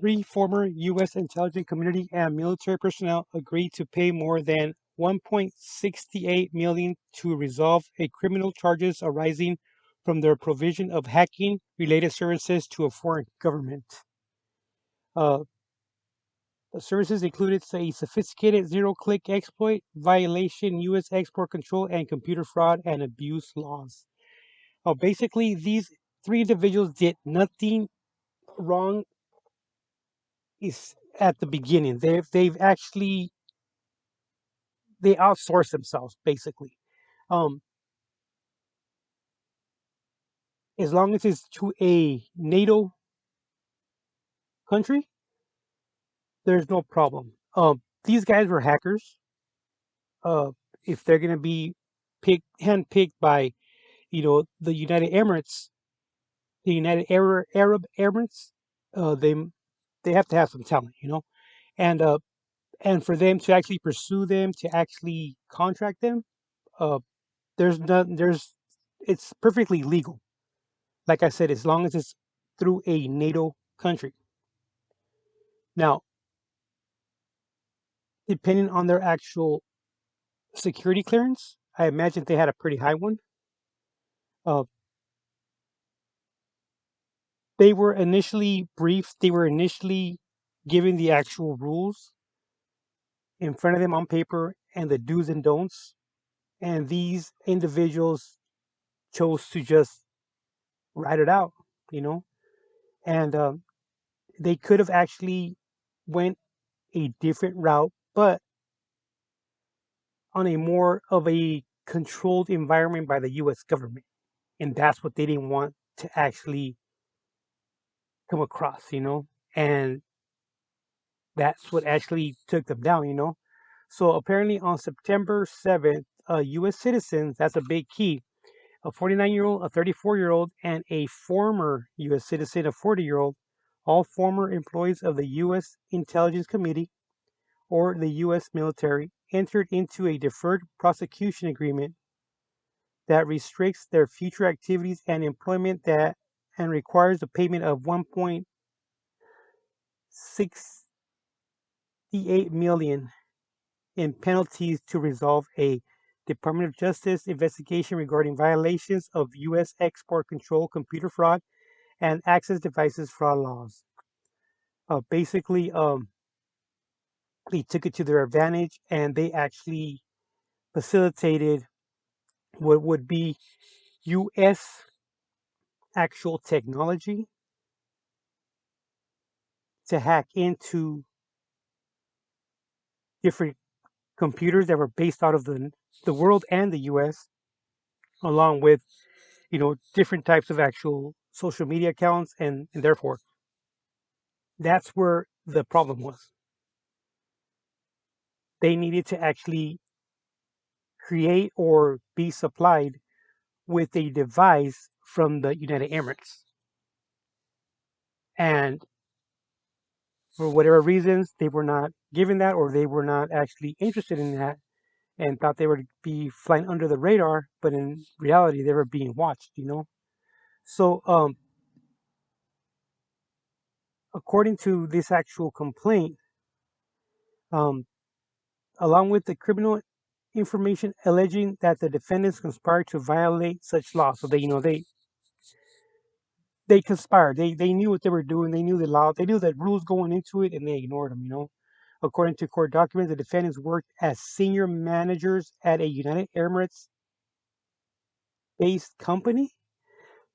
Three former U.S. intelligence community and military personnel agreed to pay more than 1.68 million to resolve a criminal charges arising from their provision of hacking related services to a foreign government. Uh, the services included a sophisticated zero-click exploit, violation U.S. export control and computer fraud and abuse laws. Basically, these three individuals did nothing wrong is at the beginning. They've actually they outsource themselves basically. Um, as long as it's to a NATO country, there's no problem. These guys were hackers. Uh, if they're gonna be handpicked by the United Emirates, the United Arab Emirates, uh, they they have to have some talent, and and for them to actually pursue them, to actually contract them, uh, there's it's perfectly legal. Like I said, as long as it's through a NATO country. Now, depending on their actual security clearance, I imagine they had a pretty high one. Uh, they were initially briefed, they were initially given the actual rules in front of them on paper and the do's and don'ts. And these individuals chose to just write it out, you know, and they could have actually went a different route, but on a more of a controlled environment by the US government. And that's what they didn't want to actually come across, and that's what actually took them down. So apparently on September 7th, US citizens, that's a big key, a 49-year-old, a 34-year-old, and a former US citizen, a 40-year-old, all former employees of the US Intelligence Committee or the US military, entered into a deferred prosecution agreement that restricts their future activities and employment that and requires the payment of 1.68 million in penalties to resolve a Department of Justice investigation regarding violations of U.S. export control, computer fraud, and access devices fraud laws. Basically, they took it to their advantage and they actually facilitated what would be U.S. actual technology to hack into different computers that were based out of the world and the US, along with different types of actual social media accounts, and therefore that's where the problem was. They needed to actually create or be supplied with a device from the United Emirates, and for whatever reasons they were not given that, or they were not actually interested in that, and thought they would be flying under the radar, but in reality they were being watched. So according to this actual complaint, um, along with the criminal information alleging that the defendants conspired to violate such law. So they conspired. They knew what they were doing. They knew the law. They knew the rules going into it, and they ignored them. According to court documents, the defendants worked as senior managers at a United Emirates-based company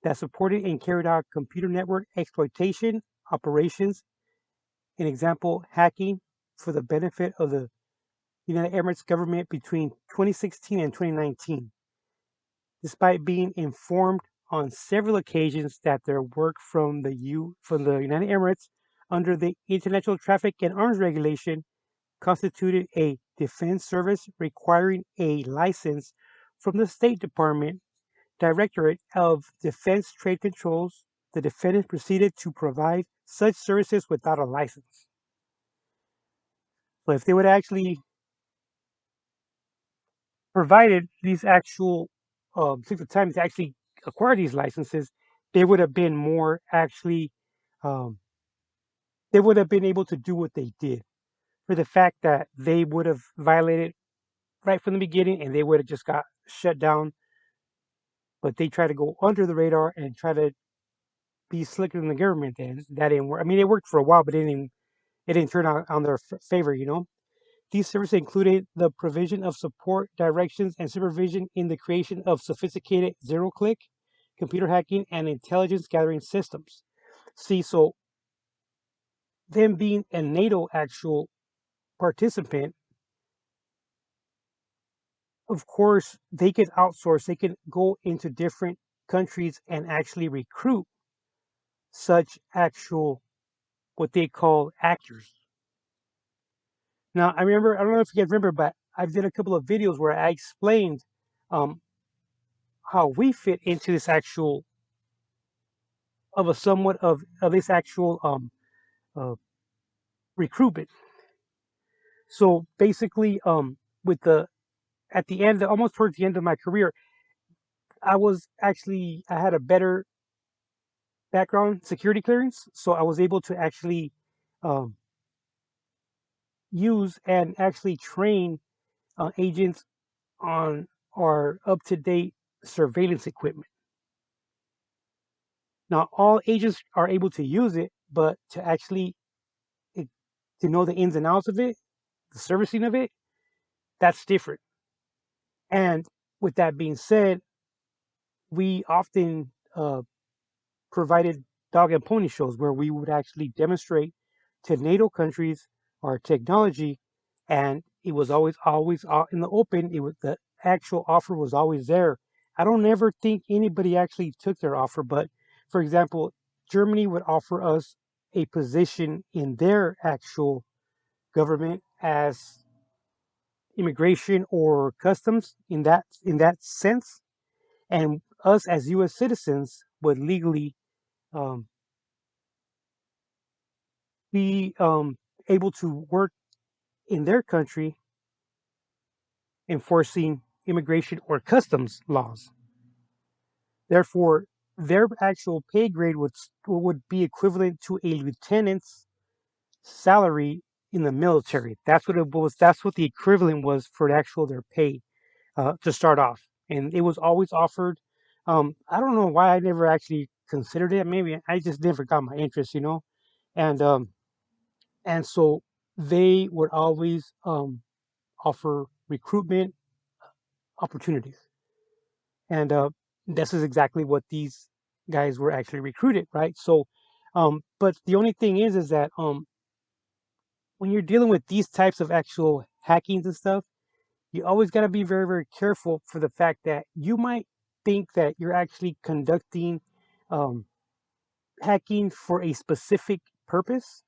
that supported and carried out computer network exploitation operations. An example, hacking for the benefit of the United Emirates government between 2016 and 2019, despite being informed on several occasions that their work from the United Emirates under the International Traffic and Arms Regulation constituted a defense service requiring a license from the State Department Directorate of Defense Trade Controls. The defendants proceeded to provide such services without a license. So if they would actually provided these actual took the time to actually acquire these licenses, they would have been more actually um, they would have been able to do what they did for the fact that they would have violated right from the beginning and they would have just got shut down. But they try to go under the radar and try to be slicker than the government. And that didn't work. I mean, it worked for a while, but it didn't turn out on their favor. These services included the provision of support, directions, and supervision in the creation of sophisticated zero-click computer hacking and intelligence gathering systems. See, so them being a NATO actual participant, of course, they could outsource, they could go into different countries and actually recruit such actual what they call actors. Now, I don't know if you guys remember, but I've did a couple of videos where I explained um, how we fit into this actual of a somewhat of this actual uh, recruitment. So basically, with the at the end, almost towards the end of my career, I had a better background security clearance, so I was able to actually um, use and actually train agents on our up to date surveillance equipment. Now, all agents are able to use it, but to actually eh, to know the ins and outs of it, the servicing of it, that's different. And with that being said, we often provided dog and pony shows where we would actually demonstrate to NATO countries our technology, and it was always out in the open. It was the actual offer was always there. I don't ever think anybody actually took their offer, but for example, Germany would offer us a position in their actual government as immigration or customs in that sense, and us as U.S. citizens would legally um, be able to work in their country enforcing immigration or customs laws. Therefore, their actual pay grade would be equivalent to a lieutenant's salary in the military. That's what it was. That's what the equivalent was for their pay to start off, and it was always offered. I don't know why I never actually considered it. Maybe I just never got my interest. And so they would always offer recruitment opportunities, and this is exactly what these guys were actually recruited, right? So, but the only thing is that when you're dealing with these types of actual hackings and stuff, you always got to be very, very careful for the fact that you might think that you're actually conducting um, hacking for a specific purpose,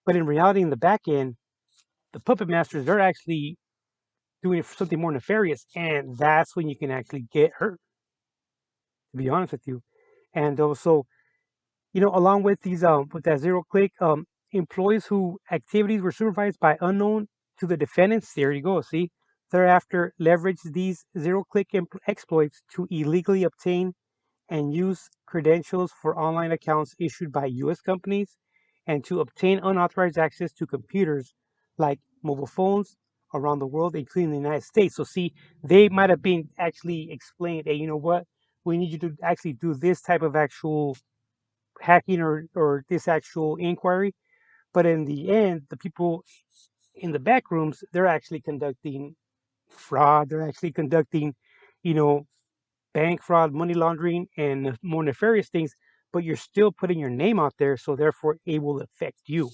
but in reality, in the back end, the puppet masters they're actually doing something more nefarious, and that's when you can actually get hurt. To be honest with you, and also, along with these with that zero click, employees who activities were supervised by unknown to the defendants. There you go. See, thereafter leverage these zero click exploits to illegally obtain and use credentials for online accounts issued by U.S. companies and to obtain unauthorized access to computers like mobile phones around the world, including the United States. So, see, they might have been actually explained, hey, you know what? We need you to actually do this type of actual hacking or this actual inquiry. But in the end, the people in the back rooms, they're actually conducting fraud. They're actually conducting, you know, bank fraud, money laundering, and more nefarious things, but you're still putting your name out there, so therefore it will affect you.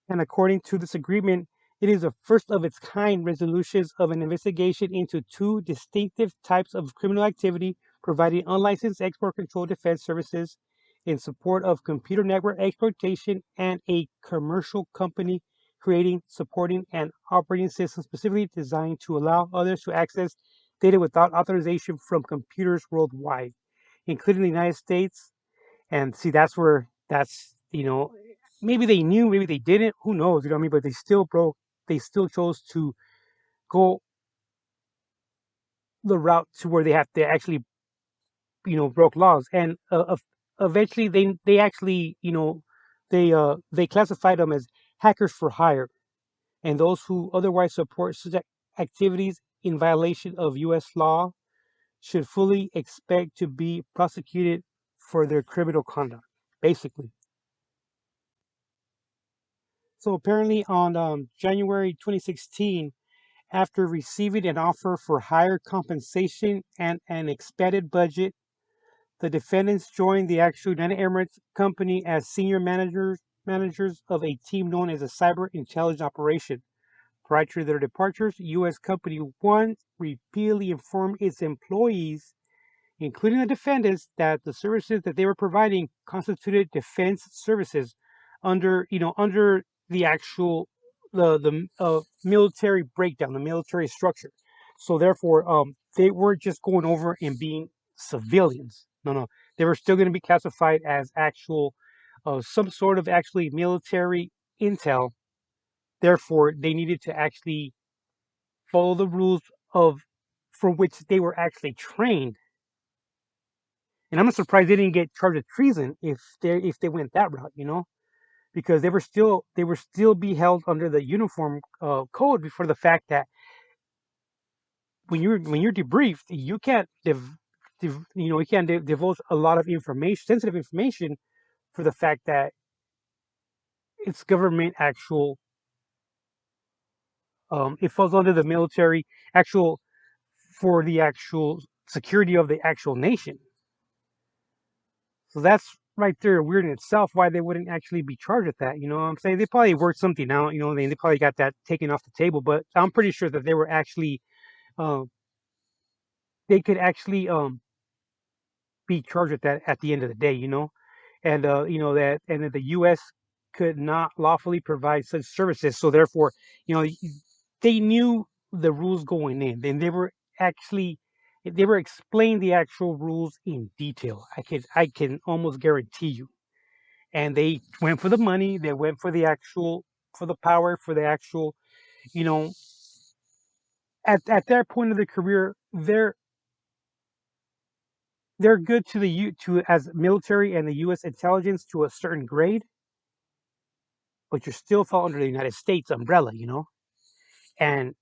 And according to this agreement, it is a first of its kind resolutions of an investigation into two distinctive types of criminal activity providing unlicensed export control defense services in support of computer network exploitation and a commercial company creating, supporting, and operating systems specifically designed to allow others to access data without authorization from computers worldwide, including the United States. And see, maybe they knew, maybe they didn't, who knows, what I mean? But they still chose to go the route to where they actually, broke laws. And eventually they actually, they classified them as hackers for hire, and those who otherwise support such activities in violation of U.S. law should fully expect to be prosecuted for their criminal conduct, basically. So apparently, on January 2016, after receiving an offer for higher compensation and an expanded budget, the defendants joined the actual United Emirates company as senior managers of a team known as a cyber intelligence operation. Prior to their departures, U.S. Company One repeatedly informed its employees, including the defendants, that the services that they were providing constituted defense services under the actual the military breakdown, the military structure. So therefore, they weren't just going over and being civilians. No, no, they were still going to be classified as actual some sort of actually military intel. Therefore, they needed to actually follow the rules of for which they were actually trained. And I'm not surprised they didn't get charged with treason if they went that route, because they were still be held under the uniform code for the fact that when you're debriefed, you can't you can't divulge a lot of information, sensitive information, for the fact that it's government actual. It falls under the military actual for the actual security of the actual nation. So that's right there weird in itself why they wouldn't actually be charged with that. You know what I'm saying? They probably worked something out, they probably got that taken off the table, but I'm pretty sure that they were actually uh, they could actually be charged with that at the end of the day, and that and that the US could not lawfully provide such services. So therefore, you know, they knew the rules going in, and actually they were explaining the actual rules in detail. I can almost guarantee you. And they went for the money, they went for the actual for the power, for the actual, you know, at their point of their career, they're good to the to as military and the US intelligence to a certain grade, but you still fall under the United States umbrella, And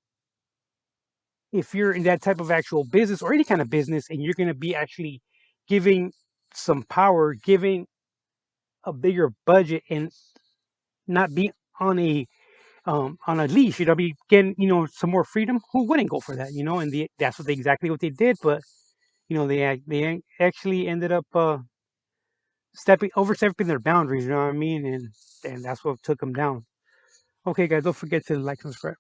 if you're in that type of actual business or any kind of business and you're going to be actually giving some power, giving a bigger budget and not be on a on a leash, be getting some more freedom. Who wouldn't go for that, And that's exactly what they did. But they actually ended up overstepping their boundaries. You know what I mean? And that's what took them down. Okay, guys, don't forget to like and subscribe.